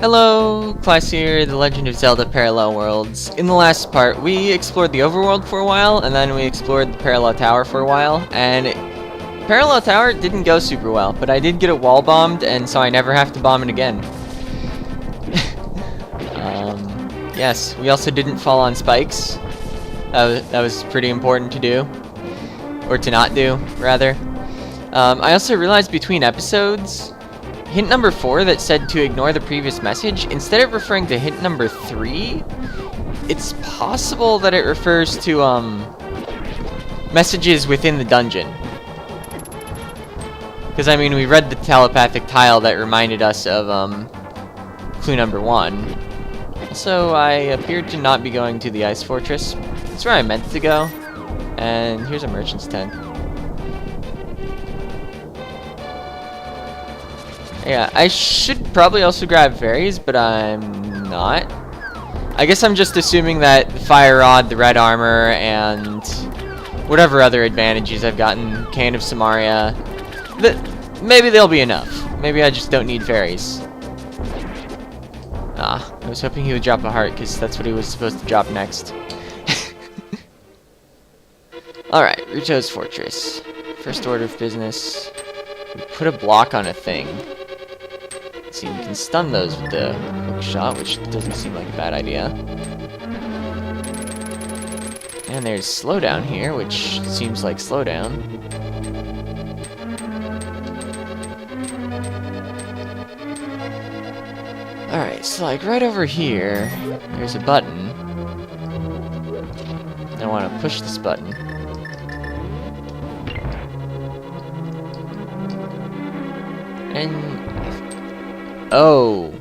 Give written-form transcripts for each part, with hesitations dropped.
Hello, Class here, The Legend of Zelda Parallel Worlds. In the last part, we explored the overworld for a while, and then we explored the Parallel Tower for a while, and Parallel Tower didn't go super well, but I did get it wall bombed, and so I never have to bomb it again. Yes, we also didn't fall on spikes. That was pretty important to do. Or to not do, rather. I also realized between episodes, hint number 4 that said to ignore the previous message, instead of referring to hint number 3, it's possible that it refers to, messages within the dungeon. Because, I mean, we read the telepathic tile that reminded us of, clue number 1. Also, I appeared to not be going to the Ice Fortress. That's where I meant to go. And here's a merchant's tent. Yeah, I should probably also grab fairies, but I'm not. I guess I'm just assuming that the fire rod, the red armor, and whatever other advantages I've gotten, Cane of Samaria, maybe they'll be enough. Maybe I just don't need fairies. Ah, I was hoping he would drop a heart, because that's what he was supposed to drop next. Alright, Ruto's Fortress. First order of business. We put a block on a thing. So you can stun those with the hook shot, which doesn't seem like a bad idea. And there's slowdown here, which seems like slowdown. Alright, so like right over here, there's a button. I want to push this button. And oh.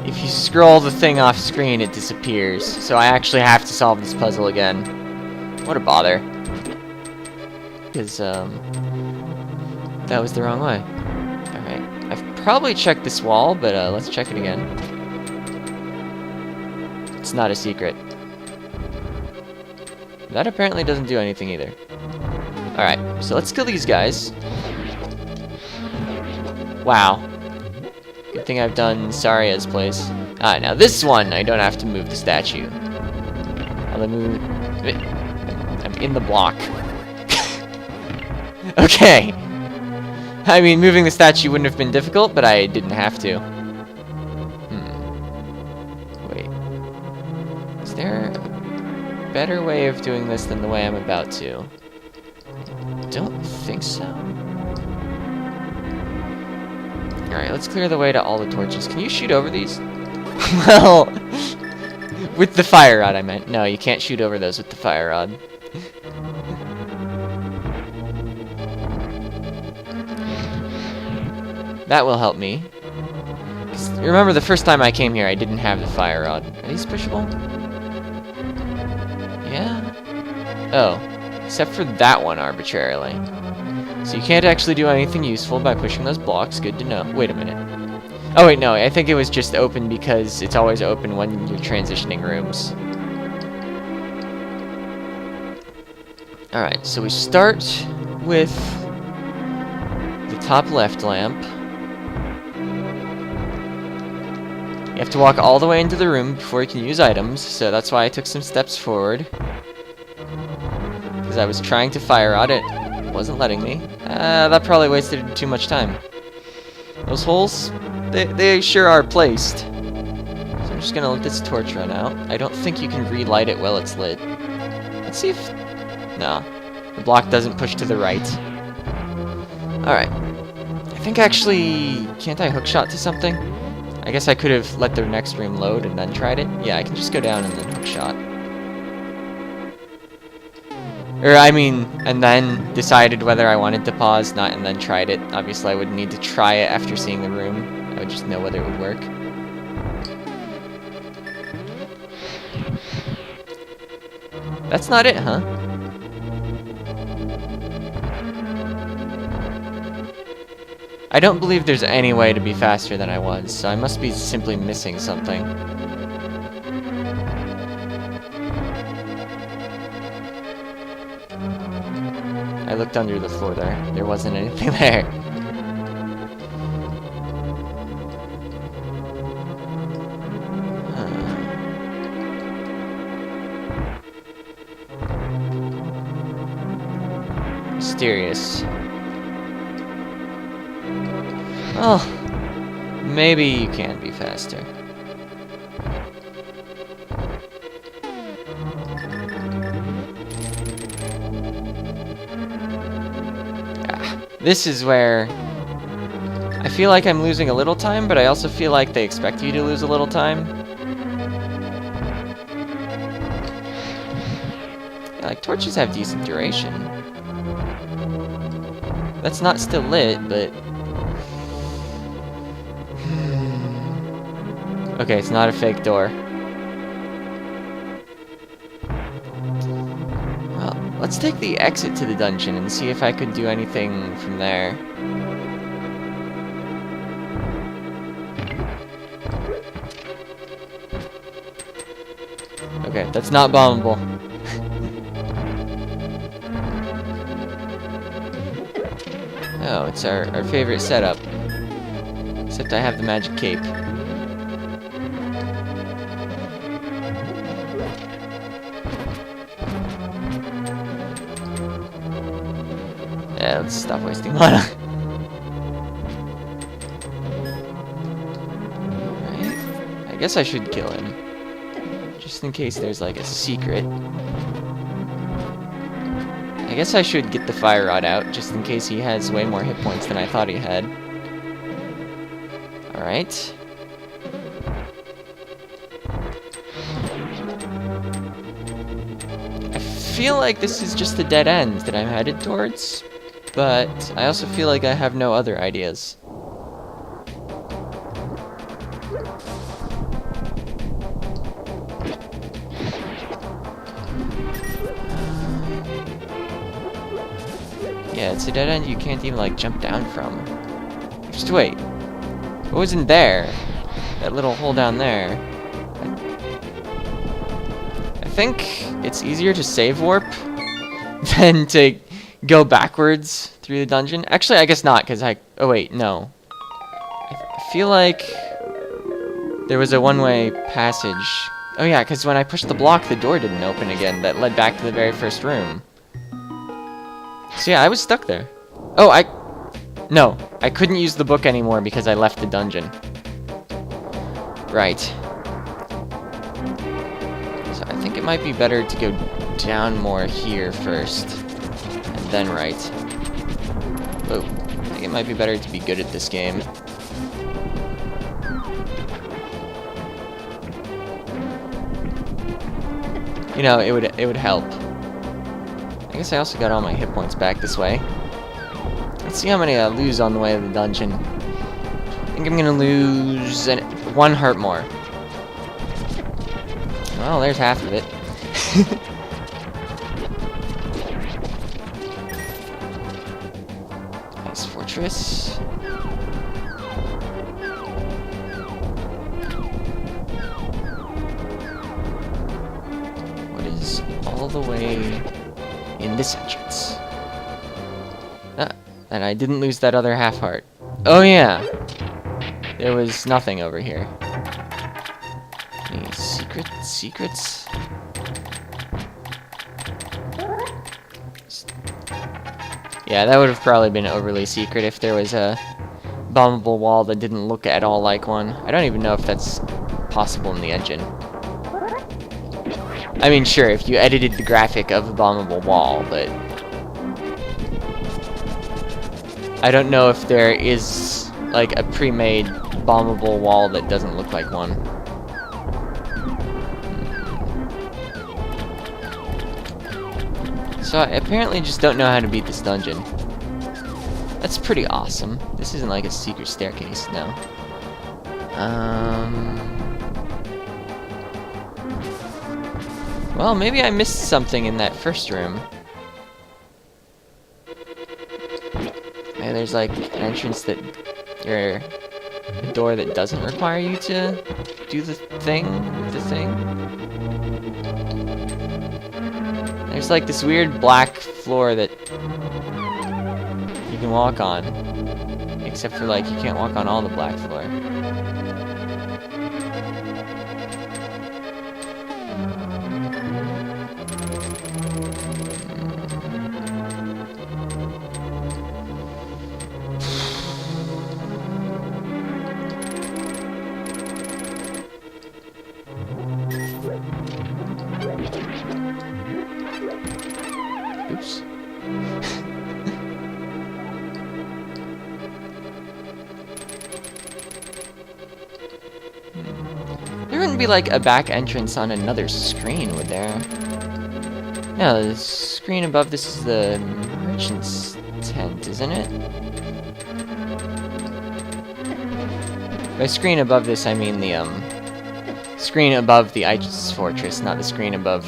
If you scroll the thing off screen, it disappears. So I actually have to solve this puzzle again. What a bother. Because, that was the wrong way. Alright. I've probably checked this wall, but, let's check it again. It's not a secret. That apparently doesn't do anything either. Alright, so let's kill these guys. Wow. Good thing I've done Saria's place. Ah, now this one, I don't have to move the statue. I'll move... I'm in the block. Okay. I mean, moving the statue wouldn't have been difficult, but I didn't have to. Wait. Is there a better way of doing this than the way I'm about to? Don't think so. Alright, let's clear the way to all the torches. Can you shoot over these? Well, with the fire rod, I meant. No, you can't shoot over those with the fire rod. That will help me. Remember, the first time I came here, I didn't have the fire rod. Are these pushable? Yeah? Oh. Except for that one, arbitrarily. So you can't actually do anything useful by pushing those blocks. Good to know. Wait a minute. Oh wait, no. I think it was just open because it's always open when you're transitioning rooms. Alright, so we start with the top left lamp. You have to walk all the way into the room before you can use items, so that's why I took some steps forward. Because I was trying to fire rod it. Wasn't letting me. That probably wasted too much time. Those holes, they sure are placed. So I'm just gonna let this torch run out. I don't think you can relight it while it's lit. Let's see if... No. The block doesn't push to the right. Alright. I think actually... Can't I hookshot to something? I guess I could have let the next room load and then tried it. Yeah, I can just go down and then hookshot. Or, I mean, and then decided whether I wanted to pause, not and then tried it. Obviously, I wouldn't need to try it after seeing the room. I would just know whether it would work. That's not it, huh? I don't believe there's any way to be faster than I was, so I must be simply missing something. I looked under the floor there. There wasn't anything there. mysterious. Well, maybe you can be faster. This is where I feel like I'm losing a little time, but I also feel like they expect you to lose a little time. Yeah, like, torches have decent duration. That's not still lit, but... Okay, it's not a fake door. Well, let's take the exit to the dungeon and see if I could do anything from there. Okay, that's not bombable. Oh, it's our favorite setup. Except I have the magic cape. Yeah, let's stop wasting mana. Right. I guess I should kill him. Just in case there's like a secret. I guess I should get the fire rod out, just in case he has way more hit points than I thought he had. Alright. I feel like this is just the dead end that I'm headed towards, but I also feel like I have no other ideas. Yeah, it's a dead end you can't even, like, jump down from. Just wait. What was in there? That little hole down there. I think it's easier to save warp than to go backwards through the dungeon. Actually, I guess not, because oh wait, no. I feel like there was a one-way passage. Oh yeah, because when I pushed the block, the door didn't open again. That led back to the very first room. So yeah, I was stuck there. Oh, no, I couldn't use the book anymore because I left the dungeon. Right. So I think it might be better to go down more here first, and then right. Oh, I think it might be better to be good at this game. You know, it would help. I guess I also got all my hit points back this way. Let's see how many I lose on the way to the dungeon. I think I'm gonna lose one heart more. Well, there's half of it. Nice fortress. What is all the way in this entrance? And I didn't lose that other half heart. Oh yeah! There was nothing over here. Any secrets? Yeah, that would have probably been overly secret if there was a bombable wall that didn't look at all like one. I don't even know if that's possible in the engine. I mean, sure, if you edited the graphic of a bombable wall, but I don't know if there is, like, a pre-made bombable wall that doesn't look like one. So I apparently just don't know how to beat this dungeon. That's pretty awesome. This isn't like a secret staircase, no. Well, maybe I missed something in that first room. Maybe there's like an entrance or a door that doesn't require you to do the thing with the thing. There's like this weird black floor that you can walk on. Except for like you can't walk on all the black floor. wouldn't be like a back entrance on another screen, would there? No, the screen above this is the merchant's tent, isn't it? By screen above this, I mean the screen above the Ice Fortress, not the screen above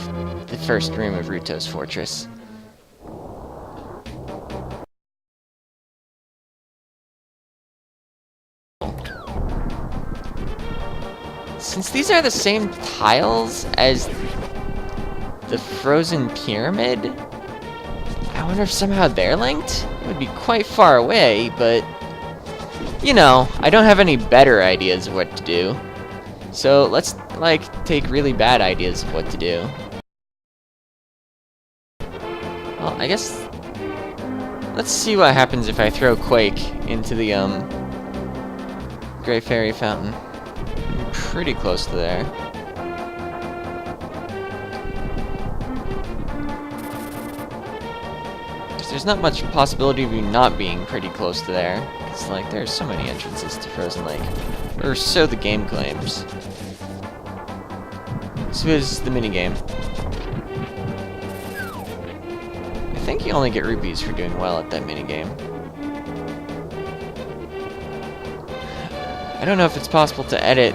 the first room of Ruto's fortress. Since these are the same tiles as the frozen pyramid, I wonder if somehow they're linked? It would be quite far away, but you know, I don't have any better ideas of what to do. So let's, like, take really bad ideas of what to do. Well, I guess let's see what happens if I throw Quake into the Great Fairy Fountain. I'm pretty close to there. There's not much possibility of you not being pretty close to there. It's like there's so many entrances to Frozen Lake. Or so the game claims. So is the minigame. I think you only get rupees for doing well at that minigame. I don't know if it's possible to edit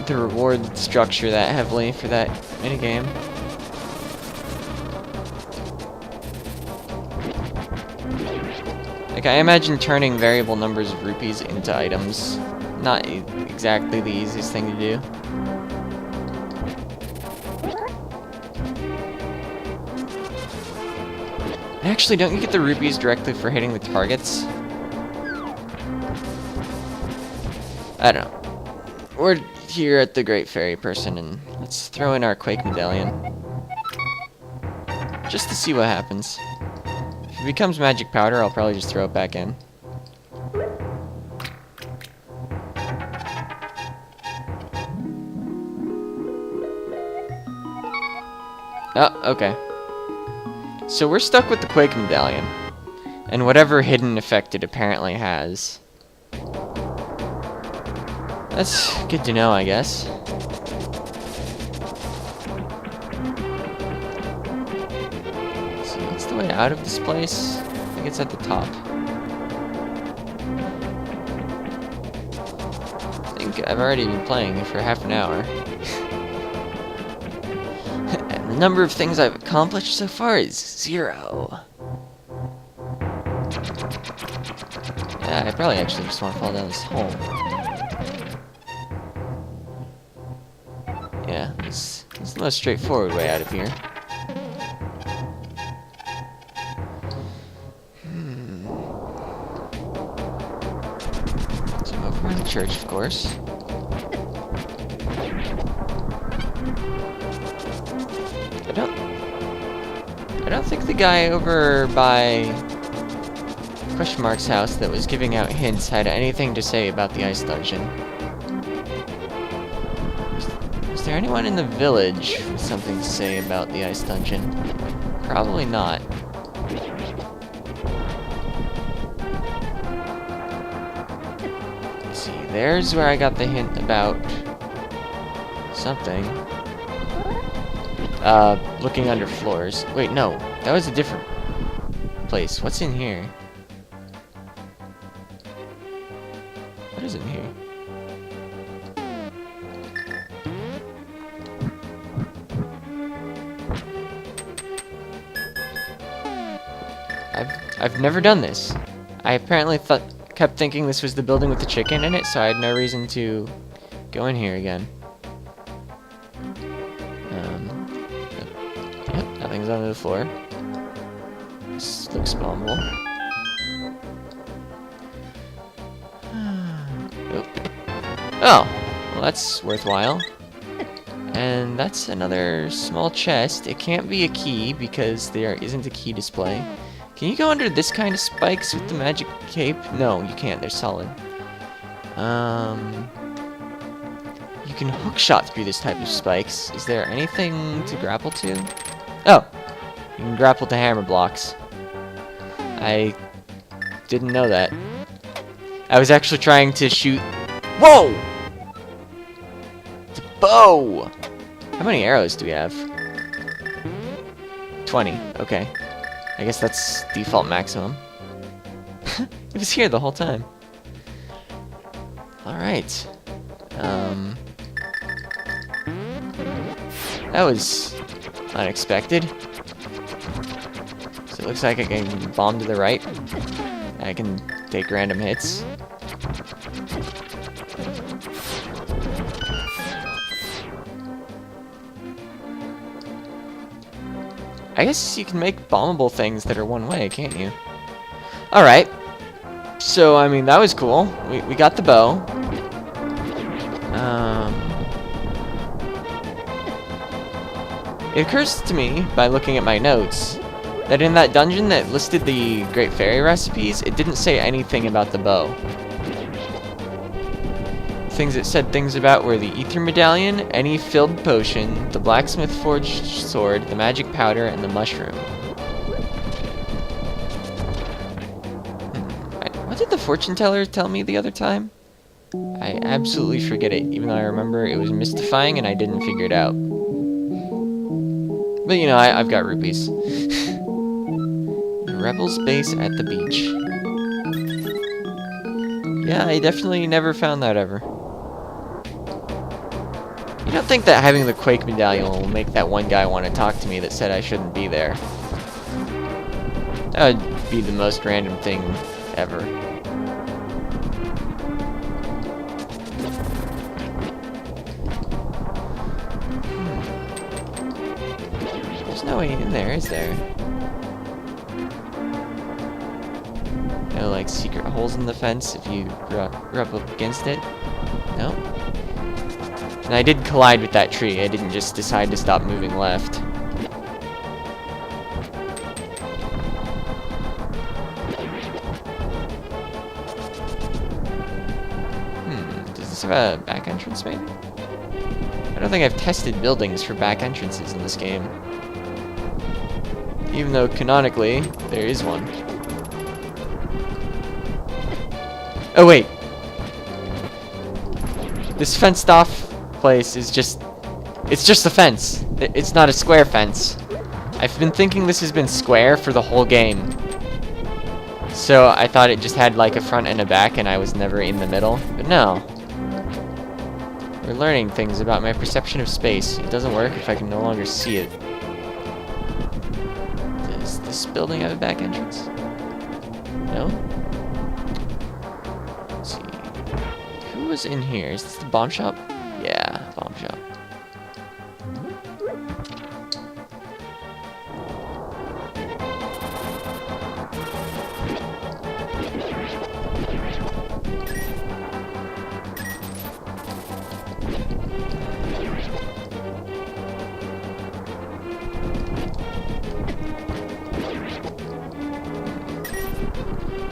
the reward structure that heavily for that minigame. Like, I imagine turning variable numbers of rupees into items, not exactly the easiest thing to do. And actually, don't you get the rupees directly for hitting the targets? I don't know. We're here at the Great Fairy Person, and let's throw in our Quake Medallion. Just to see what happens. If it becomes magic powder, I'll probably just throw it back in. Oh, okay. So we're stuck with the Quake Medallion, and whatever hidden effect it apparently has. That's good to know, I guess. What's the way out of this place? I think it's at the top. I think I've already been playing for half an hour. And the number of things I've accomplished so far is 0. Yeah, I probably actually just want to fall down this hole. Yeah, it's the most straightforward way out of here. Over in the church, of course. I don't think the guy over by Question Mark's house that was giving out hints had anything to say about the ice dungeon. Is there anyone in the village with something to say about the ice dungeon? Probably not. There's where I got the hint about something. Looking under floors. Wait, no. That was a different place. What's in here? What is in here? I've never done this. I apparently kept thinking this was the building with the chicken in it, so I had no reason to go in here again. Yep, nothing's under the floor. This looks spawnable. Oh, well that's worthwhile. And that's another small chest. It can't be a key because there isn't a key display. Can you go under this kind of spikes with the magic cape? No, you can't. They're solid. You can hookshot through this type of spikes. Is there anything to grapple to? Oh! You can grapple to hammer blocks. I didn't know that. I was actually trying to shoot... Whoa! bow! How many arrows do we have? 20. Okay. I guess that's default maximum. It was here the whole time. Alright. That was unexpected. So it looks like I can bomb to the right. I can take random hits. I guess you can make bombable things that are one way, can't you? Alright. So, I mean, that was cool. We got the bow. It occurs to me, by looking at my notes, that in that dungeon that listed the Great Fairy recipes, it didn't say anything about the bow. Things it said things about were the Ether Medallion, any filled potion, the Blacksmith Forged Sword, the Magic Powder, and the Mushroom. What did the fortune teller tell me the other time? I absolutely forget it, even though I remember it was mystifying and I didn't figure it out. But you know, I've got rupees. Rebel's base at the beach. Yeah, I definitely never found that ever. You don't think that having the Quake Medallion will make that one guy want to talk to me that said I shouldn't be there? That would be the most random thing ever. There's no way in there, is there? No, like, secret holes in the fence if you rub up against it? No? And I did collide with that tree. I didn't just decide to stop moving left. Does this have a back entrance, maybe? I don't think I've tested buildings for back entrances in this game. Even though, canonically, there is one. Oh, wait. This fenced off place is just... It's just a fence. It's not a square fence. I've been thinking this has been square for the whole game. So I thought it just had like a front and a back and I was never in the middle. But no. We're learning things about my perception of space. It doesn't work if I can no longer see it. Does this building have a back entrance? No? Let's see. Who was in here? Is this the bomb shop? Yeah, bomb shop.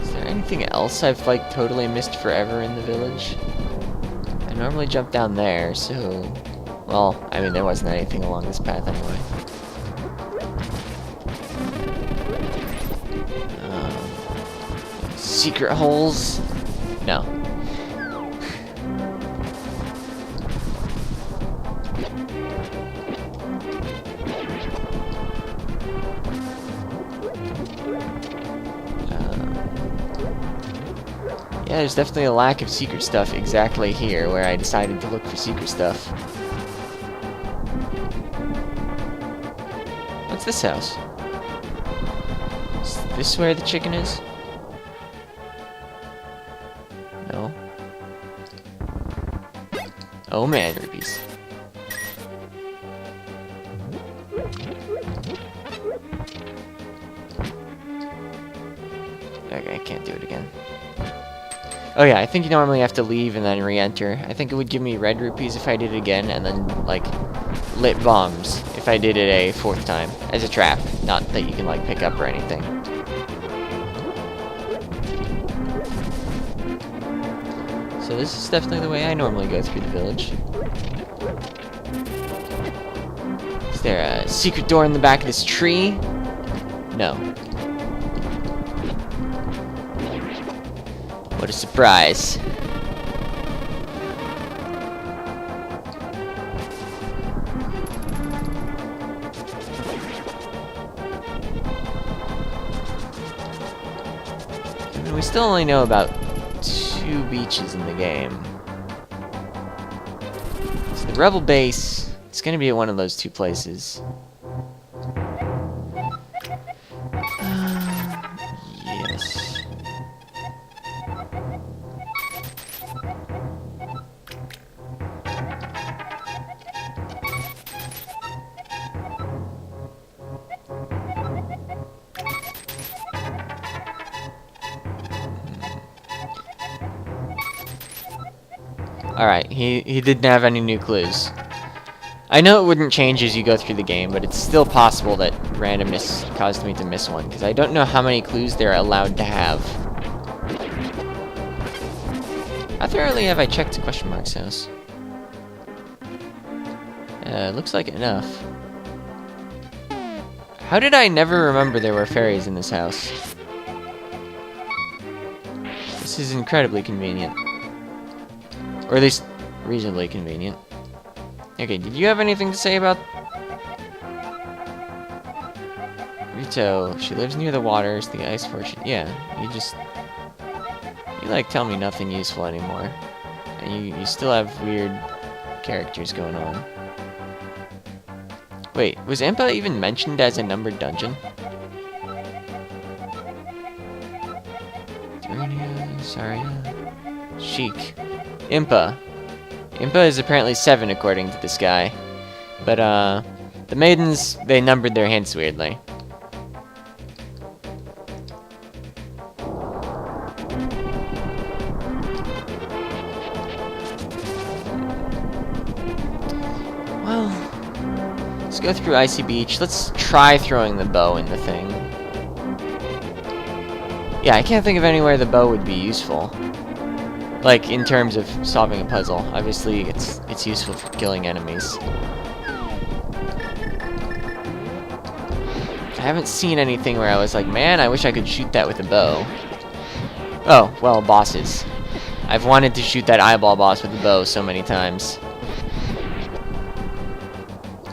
Is there anything else I've like totally missed forever in the village? I normally jump down there, so... Well, I mean, there wasn't anything along this path anyway. Secret holes? No. Yeah, there's definitely a lack of secret stuff exactly here, where I decided to look for secret stuff. What's this house? Is this where the chicken is? No. Oh man, rupees. Okay, I can't do it again. Oh yeah, I think you normally have to leave and then re-enter. I think it would give me red rupees if I did it again, and then, like, lit bombs if I did it a fourth time. As a trap, not that you can, like, pick up or anything. So this is definitely the way I normally go through the village. Is there a secret door in the back of this tree? No. What a surprise. still only know about 2 beaches in the game. So the rebel base, it's gonna be at one of those 2 places. Yes. Alright, he didn't have any new clues. I know it wouldn't change as you go through the game, but it's still possible that randomness caused me to miss one, because I don't know how many clues they're allowed to have. How thoroughly have I checked Question Mark's house? Looks like enough. How did I never remember there were fairies in this house? This is incredibly convenient. Or at least, reasonably convenient. Okay, did you have anything to say about... Rito, she lives near the waters, the ice fortune... Yeah, you like tell me nothing useful anymore. And you still have weird characters going on. Wait, was Impa even mentioned as a numbered dungeon? Saria... Sheik. Impa. Impa is apparently 7 according to this guy. But, the maidens, they numbered their hints weirdly. Well, let's go through Icy Beach. Let's try throwing the bow in the thing. Yeah, I can't think of anywhere the bow would be useful. Like, in terms of solving a puzzle. Obviously, it's useful for killing enemies. I haven't seen anything where I was like, man, I wish I could shoot that with a bow. Oh, well, bosses. I've wanted to shoot that eyeball boss with a bow so many times.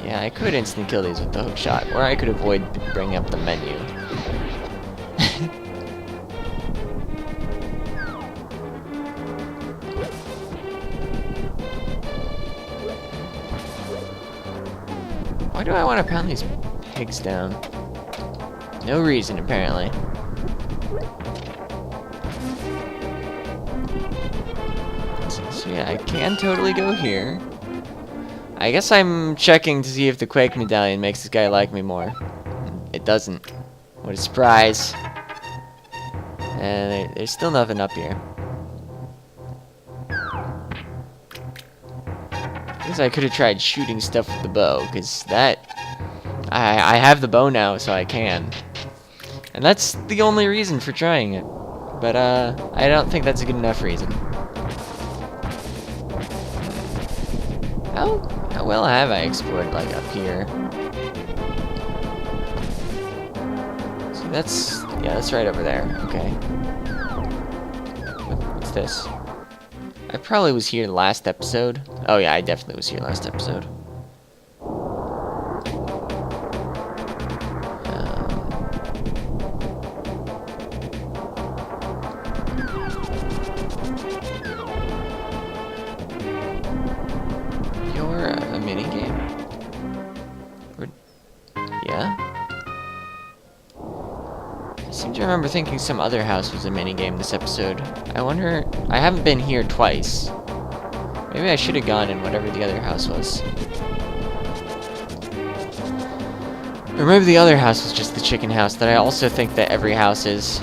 Yeah, I could instantly kill these with the hook shot, or I could avoid bringing up the menu. Why do I want to pound these pigs down? No reason, apparently. So yeah, I can totally go here. I guess I'm checking to see if the Quake Medallion makes this guy like me more. It doesn't. What a surprise. And there's still nothing up here. I guess I could have tried shooting stuff with the bow, because that... I have the bow now, so I can. And that's the only reason for trying it. But, I don't think that's a good enough reason. How well have I explored, like, up here? See, that's... yeah, that's right over there. Okay. What's this? I probably was here last episode. Oh yeah, I definitely was here last episode. You're a minigame? Yeah? I seem to remember thinking some other house was a minigame this episode. I wonder... I haven't been here twice. Maybe I should have gone in whatever the other house was. Or maybe the other house was just the chicken house that I also think that every house is.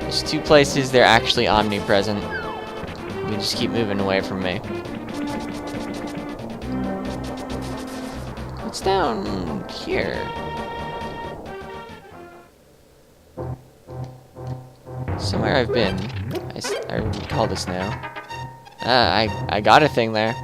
There's 2 places they're actually omnipresent. You just keep moving away from me. What's down here? Somewhere I've been. I recall this now. I got a thing there.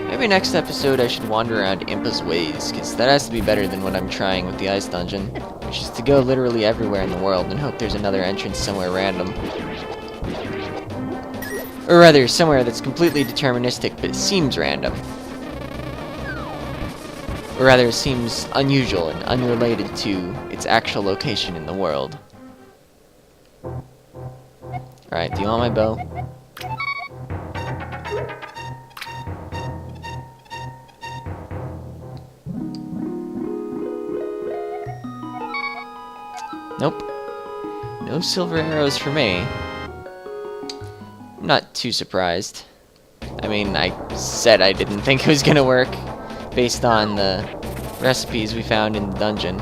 Maybe next episode I should wander around Impa's ways, because that has to be better than what I'm trying with the ice dungeon, which is to go literally everywhere in the world and hope there's another entrance somewhere random. Or rather, somewhere that's completely deterministic but seems random. Or rather, seems unusual and unrelated to its actual location in the world. Alright, do you want my bow? Nope. No silver arrows for me. I'm not too surprised. I mean, I said I didn't think it was gonna work, based on the recipes we found in the dungeon.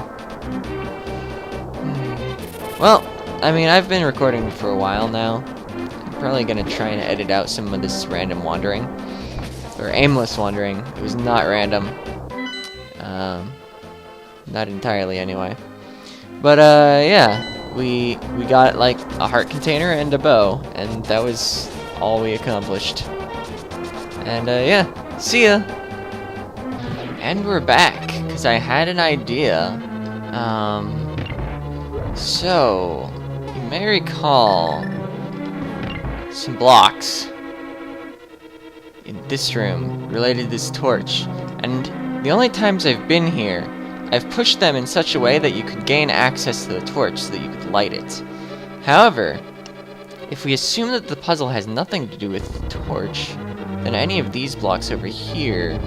Well, I mean, I've been recording for a while now. I'm probably gonna try and edit out some of this random wandering. Or aimless wandering. It was not random. Not entirely, anyway. But, yeah. We got, like, a heart container and a bow. And that was all we accomplished. And, yeah. See ya! And we're back, because I had an idea. So, you may recall some blocks in this room related to this torch. And the only times I've been here, I've pushed them in such a way that you could gain access to the torch so that you could light it. However, if we assume that the puzzle has nothing to do with the torch, then any of these blocks over here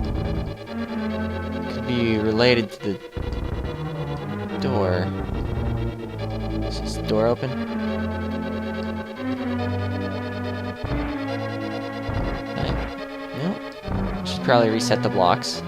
could be related to the door. Is this door open? Nope. Should probably reset the blocks.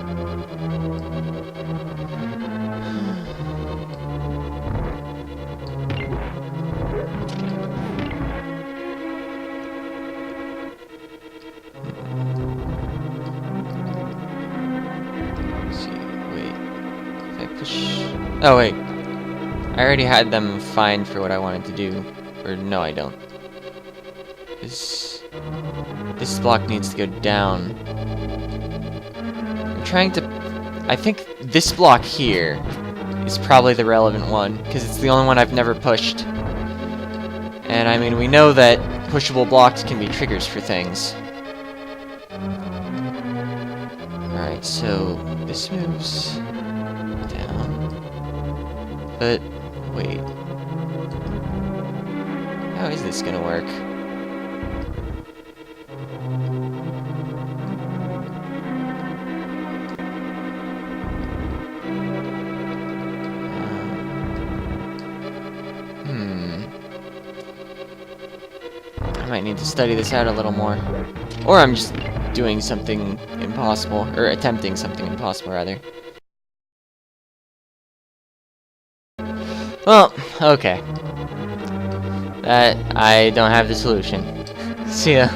Oh wait, I already had them find for what I wanted to do. Or no, I don't. This block needs to go down. I'm trying to... I think this block here is probably the relevant one, because it's the only one I've never pushed. And I mean, we know that pushable blocks can be triggers for things. Alright, so this moves down. But, wait. How is this gonna work? I might need to study this out a little more. Or I'm just doing something impossible. Or attempting something impossible, rather. Well, okay. I don't have the solution. See ya.